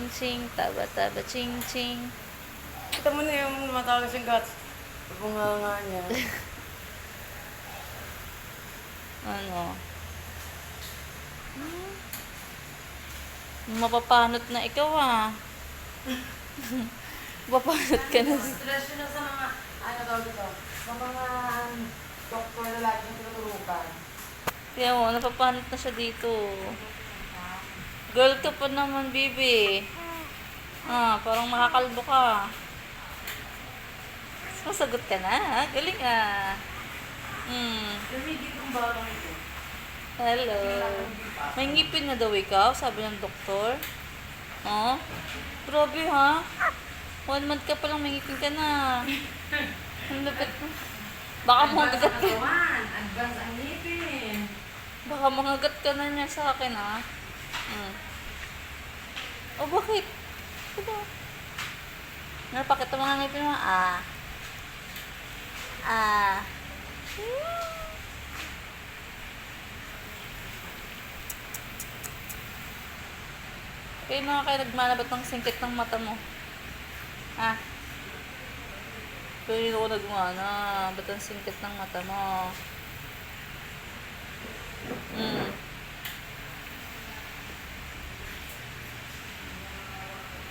ching ching, taba taba ching ching. Kita mo na yung matawag siyang guts. Bunga niya. Ano? Mapapanot na ikaw ah. Mapapanot ka na. Stress yun na sa mga, ano tawag ito? Sa mga doktor na lagi yung tinuturukan. Kaya mo, napapanot na siya dito. Girl ka pa naman, baby. Ah, parang makakalbo ka. Masagot ka na, ha? Galing ah. Lumigit ang balong ito. Hello. May ngipin na daw ikaw, sabi ng doktor. Oh? Grabe ha? 1 month ka palang may ngipin ka na. Ang lupit mo. Baka mangagat ka. Advance ang ngipin. Baka mangagat ka na niya sa akin ha. Oh, bakit? Diba? Napakita mga ngipin mo. Ah. Ah. Kayo mga kayo nagmanabat ng singkit ng mata mo. Ah. Pero hindi ako nagmana. Ba't ang singkit ng mata mo?